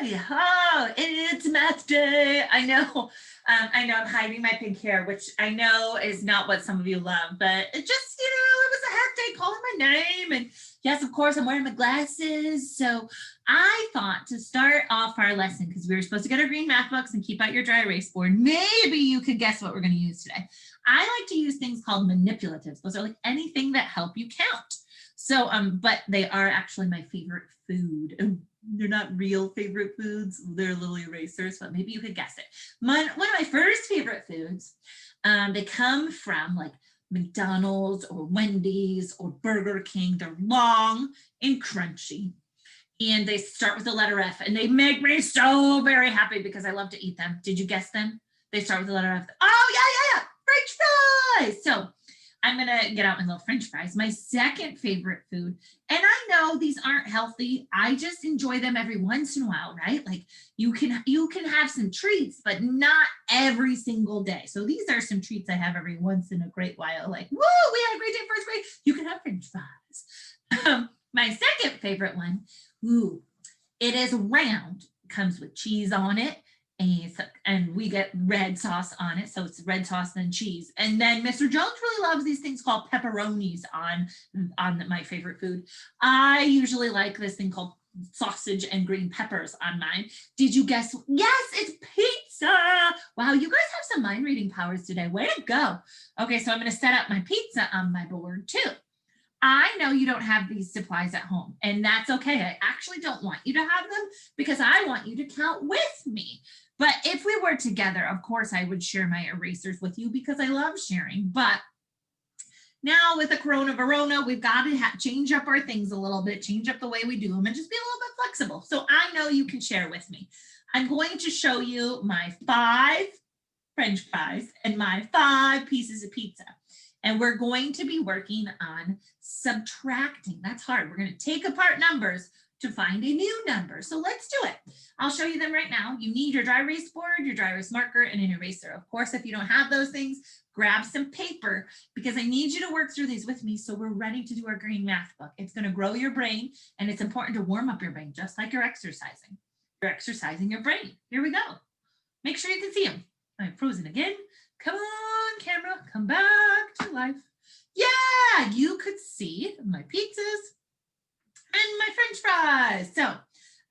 Oh, it's math day. I know. I know I'm hiding my pink hair, which I know is not what some of you love, but it just, it was a hack day calling my name. And yes, of course, I'm wearing my glasses. So I thought to start off our lesson, because we were supposed to get our green math books and keep out your dry erase board, maybe you could guess what we're going to use today. I like to use things called manipulatives. Those are like anything that help you count. So, but they are actually my favorite food. They're not real favorite foods. They're little erasers, but maybe you could guess it. One of my first favorite foods, they come from like McDonald's or Wendy's or Burger King. They're long and crunchy. And they start with the letter F, and they make me so very happy because I love to eat them. Did you guess them? They start with the letter F. Oh, yeah. French fries. So I'm going to get out my little French fries. My second favorite food, and I know these aren't healthy. I just enjoy them every once in a while, right? Like you can have some treats, but not every single day. So these are some treats I have every once in a great while. Like, woo, we had a great day first grade. You can have French fries. My second favorite one, it is round, comes with cheese on it. And we get red sauce on it. So it's red sauce and cheese. And then Mr. Jones really loves these things called pepperonis on my favorite food. I usually like this thing called sausage and green peppers on mine. Did you guess? Yes, it's pizza. Wow, you guys have some mind reading powers today. Way to go. Okay, so I'm going to set up my pizza on my board too. I know you don't have these supplies at home, and that's okay. I actually don't want you to have them because I want you to count with me. But if we were together, of course, I would share my erasers with you because I love sharing. But now with the Corona, we've got to change up our things a little bit, change up the way we do them, and just be a little bit flexible. So I know you can share with me. I'm going to show you my 5 French fries and my 5 pieces of pizza. And we're going to be working on subtracting. That's hard. We're going to take apart numbers to find a new number. So let's do it. I'll show you them right now. You need your dry erase board, your dry erase marker, and an eraser. Of course, if you don't have those things, grab some paper because I need you to work through these with me so we're ready to do our green math book. It's going to grow your brain, and it's important to warm up your brain just like you're exercising. You're exercising your brain. Here we go. Make sure you can see them. I'm frozen again. Come on, camera, come back to life. Yeah, you could see my pizzas and my French fries. So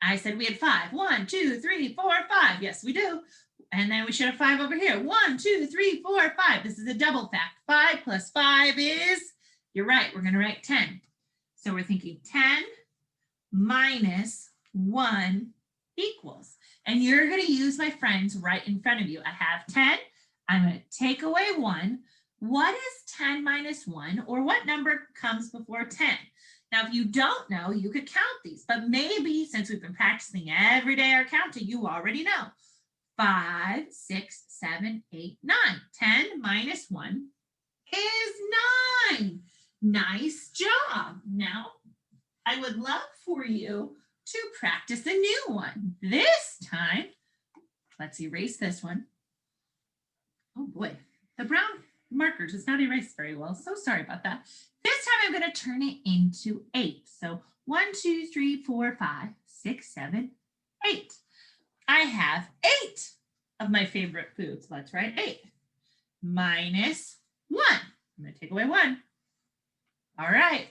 I said we had 5. 1, 2, 3, 4, 5. Yes, we do. And then we should have 5 over here. 1, 2, 3, 4, 5. This is a double fact. 5 plus 5 is, you're right, we're going to write 10. So we're thinking 10 minus 1 equals. And you're going to use my friends right in front of you. I have 10. I'm going to take away 1. What is 10 minus 1, or what number comes before 10? Now, if you don't know, you could count these, but maybe since we've been practicing every day our counting, you already know. 5, 6, 7, 8, 9. 10 minus 1 is 9. Nice job. Now, I would love for you to practice a new one. This time, let's erase this one. Oh boy, the brown marker does not erase very well. So sorry about that. This time I'm going to turn it into 8. So 1, 2, 3, 4, 5, 6, 7, 8. I have 8 of my favorite foods. Let's write 8 minus 1. I'm going to take away 1. All right.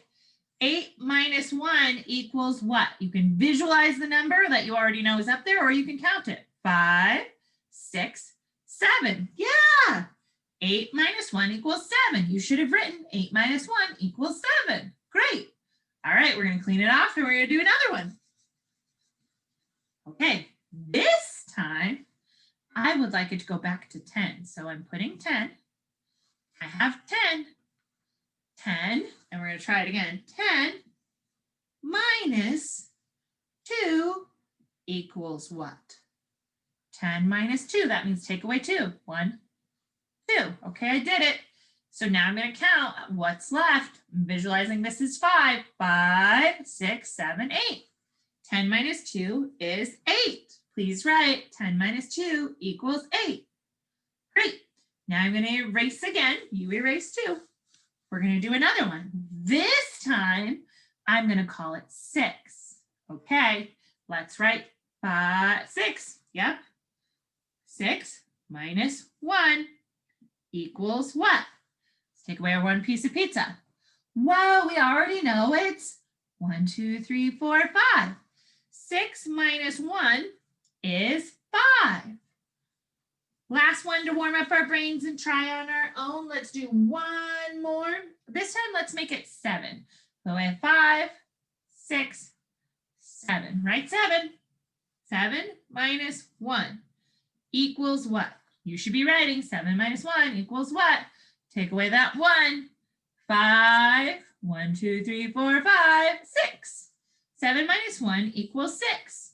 8 minus 1 equals what? You can visualize the number that you already know is up there, or you can count it. 5, 6, 7. Yeah. 8 minus 1 equals 7. You should have written 8 minus 1 equals 7. Great. All right, we're going to clean it off and we're going to do another one. Okay, this time I would like it to go back to 10. So I'm putting 10. I have 10. 10, and we're going to try it again. 10 minus 2 equals what? 10 minus 2, that means take away 2. 1, 2. Okay, I did it. So now I'm going to count what's left. I'm visualizing this is 5. 5, 6, 7, 8. 10 minus 2 is 8. Please write 10 minus 2 equals 8. Great. Now I'm going to erase again. You erase too. We're going to do another one. This time, I'm going to call it 6. Okay, let's write 6. Yep. 6 minus 1 equals what? Let's take away our one piece of pizza. Well, we already know it's 1, 2, 3, 4, 5. 6 minus 1 is 5. Last one to warm up our brains and try on our own. Let's do one more. This time, let's make it 7. So we have 5, 6, 7, right? 7. 7 minus 1 equals what? You should be writing 7 minus 1 equals what? Take away that 1. 5, 1, 2, 3, 4, 5, 6. 7 minus 1 equals 6.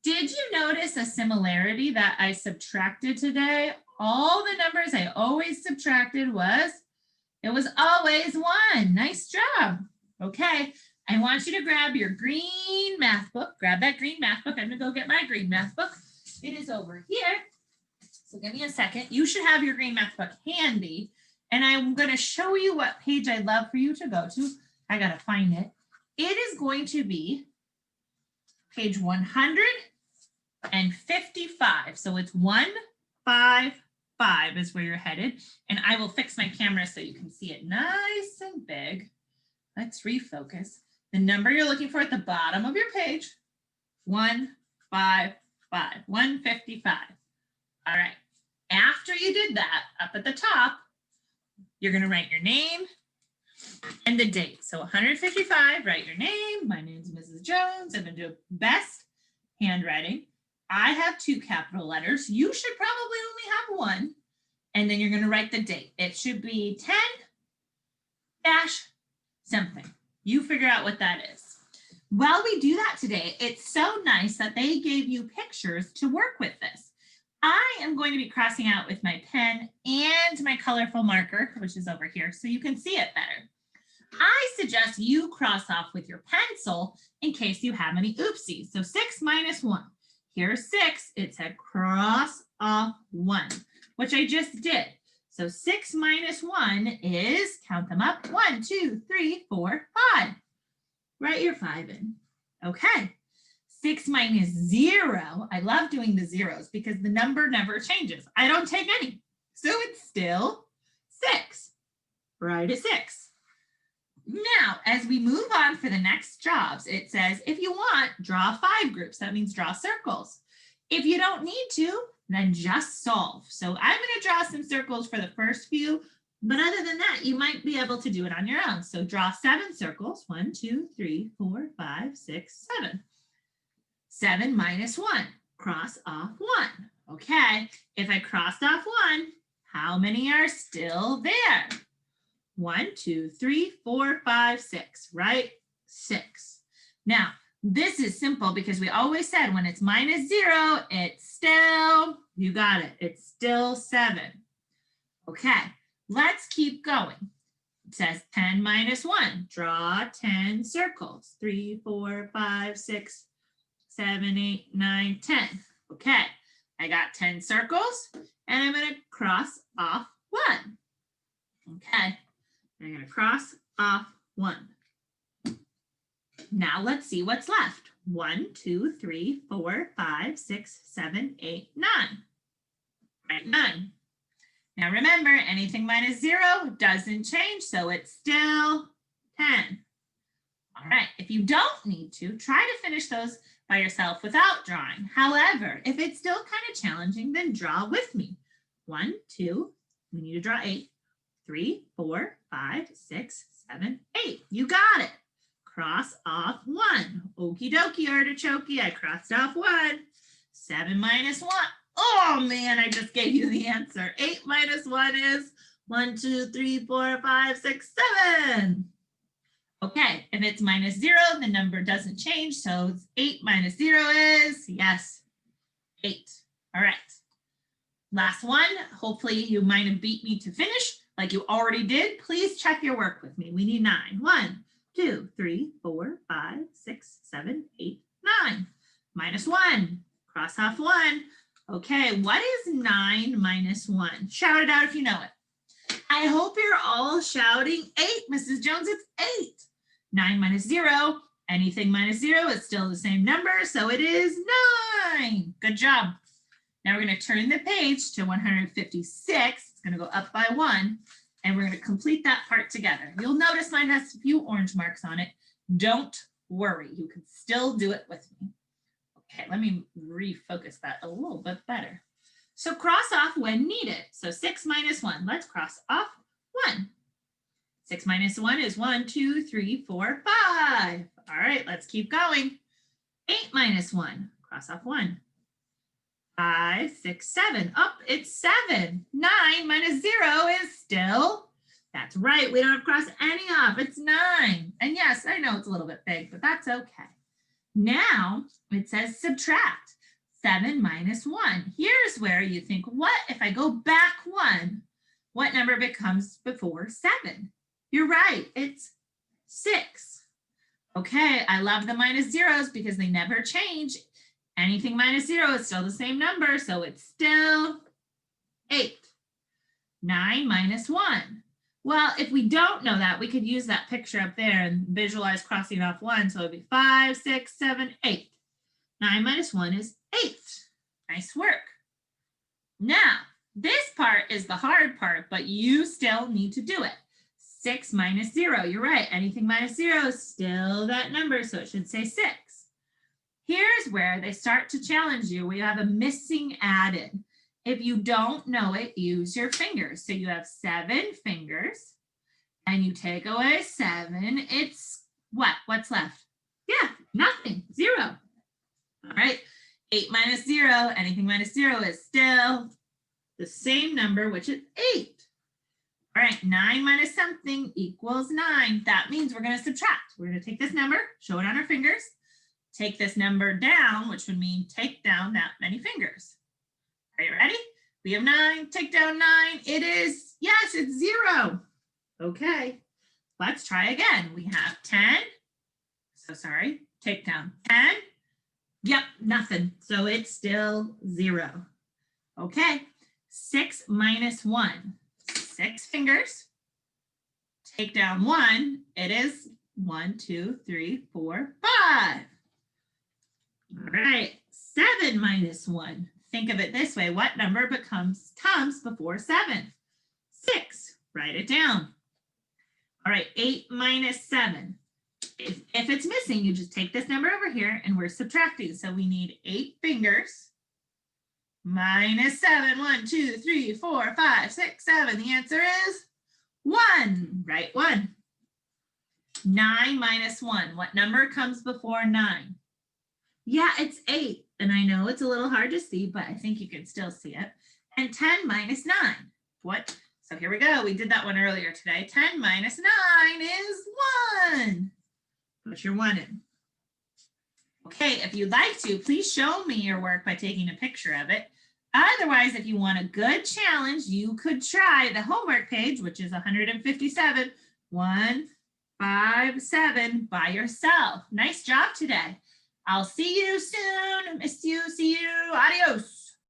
Did you notice a similarity that I subtracted today? All the numbers I always subtracted it was always 1. Nice job. Okay, I want you to grab your green math book. Grab that green math book. I'm gonna go get my green math book. It is over here. So give me a second. You should have your green math book handy. And I'm gonna show you what page I'd love for you to go to. I gotta find it. It is going to be page 155. So it's 155 is where you're headed. And I will fix my camera so you can see it nice and big. Let's refocus. The number you're looking for at the bottom of your page, 155, 155. All right. After you did that, up at the top, you're going to write your name and the date. So 155, write your name. My name's Mrs. Jones. I'm going to do best handwriting. I have 2 capital letters. You should probably only have 1. And then you're going to write the date. It should be 10-something. You figure out what that is. While we do that today, it's so nice that they gave you pictures to work with this. I am going to be crossing out with my pen and my colorful marker, which is over here, so you can see it better. I suggest you cross off with your pencil in case you have any oopsies. So 6 minus 1. Here's 6. It said cross off 1, which I just did. So 6 minus 1 is, count them up, 1, 2, 3, 4, 5. Write your 5 in. Okay. 6 minus 0. I love doing the zeros because the number never changes. I don't take any. So it's still 6. Write a 6. Now, as we move on for the next jobs, it says, if you want, draw 5 groups. That means draw circles. If you don't need to, then just solve. So I'm going to draw some circles for the first few, but other than that, you might be able to do it on your own. So draw 7 circles. 1, 2, 3, 4, 5, 6, 7. 7 minus 1, cross off 1. Okay, if I crossed off 1, how many are still there? 1, 2, 3, 4, 5, 6, right? 6. Now, this is simple because we always said when it's minus 0, it's still, you got it, it's still 7. Okay, let's keep going. It says 10 minus 1, draw 10 circles. 3, 4, 5, 6, 7, 8, 9, 10. Okay, I got 10 circles and I'm going to cross off 1. Okay, I'm going to cross off 1. Now let's see what's left. 1, 2, 3, 4, 5, 6, 7, 8, 9. Right, 9. Now remember, anything minus 0 doesn't change, so it's still 10. All right, if you don't need to, try to finish those by yourself without drawing. However, if it's still kind of challenging, then draw with me. 1, 2, we need to draw 8. 3, 4, 5, 6, 7, 8. You got it. Cross off 1. Okie dokie, artichoke. I crossed off 1. 7 minus 1. Oh man, I just gave you the answer. 8 minus 1 is 1, 2, 3, 4, 5, 6, 7. Okay, if it's minus 0, the number doesn't change. So 8 minus 0 is, yes, 8. All right. Last one. Hopefully you might have beat me to finish like you already did. Please check your work with me. We need 9. 1, 2, 3, 4, 5, 6, 7, 8, 9. Minus 1. Cross off 1. Okay, what is 9 minus 1? Shout it out if you know it. I hope you're all shouting 8. Mrs. Jones, it's 8. 9 minus 0 Anything minus 0 is still the same number, so it is 9. Good job. Now we're going to turn the page to 156. It's going to go up by 1, and we're going to complete that part together. You'll notice mine has a few orange marks on it. Don't worry, you can still do it with me. Okay, let me refocus that a little bit better. So cross off when needed. So 6 minus 1, let's cross off 1. 6 minus 1 is 1, 2, 3, 4, 5. All right, let's keep going. 8 minus 1, cross off 1. 5, 6, 7. Up, it's 7. 9 minus 0 is still, that's right. We don't have to cross any off. It's 9. And yes, I know it's a little bit big, but that's okay. Now it says subtract. 7 minus 1. Here's where you think, what if I go back 1? What number becomes before 7? You're right. It's 6. Okay, I love the minus zeros because they never change. Anything minus 0 is still the same number, so it's still 8. 9 minus 1. Well, if we don't know that, we could use that picture up there and visualize crossing off 1. So it would be 5, 6, 7, 8. 9 minus 1 is 8. Nice work. Now, this part is the hard part, but you still need to do it. 6 minus 0. You're right. Anything minus 0 is still that number, so it should say 6. Here's where they start to challenge you. We have a missing added. If you don't know it, use your fingers. So you have 7 fingers and you take away 7. It's what? What's left? Yeah, nothing, 0. All right, 8 minus 0, anything minus 0 is still the same number, which is 8. All right, 9 minus something equals 9. That means we're going to subtract. We're going to take this number, show it on our fingers, take this number down, which would mean take down that many fingers. Are you ready? We have 9, take down 9. It is, yes, it's 0. Okay, let's try again. We have 10. So sorry, take down 10. Yep, nothing. So it's still 0. Okay, 6 minus 1. 6 fingers. Take down 1. It is 1, 2, 3, 4, 5. All right, 7 minus 1. Think of it this way. What number comes before 7? 6. Write it down. All right, 8 minus 7. If it's missing, you just take this number over here and we're subtracting. So we need 8 fingers minus 7. 1, 2, 3, 4, 5, 6, 7. The answer is 1. Write 1. 9 minus 1. What number comes before 9? Yeah, it's 8. And I know it's a little hard to see, but I think you can still see it. And 10 minus 9. What? So here we go. We did that one earlier today. 10 minus 9 is 1. Put your 1 in. Okay, if you'd like to, please show me your work by taking a picture of it. Otherwise, if you want a good challenge, you could try the homework page, which is 157, 157 by yourself. Nice job today. I'll see you soon. Miss you. See you. Adios.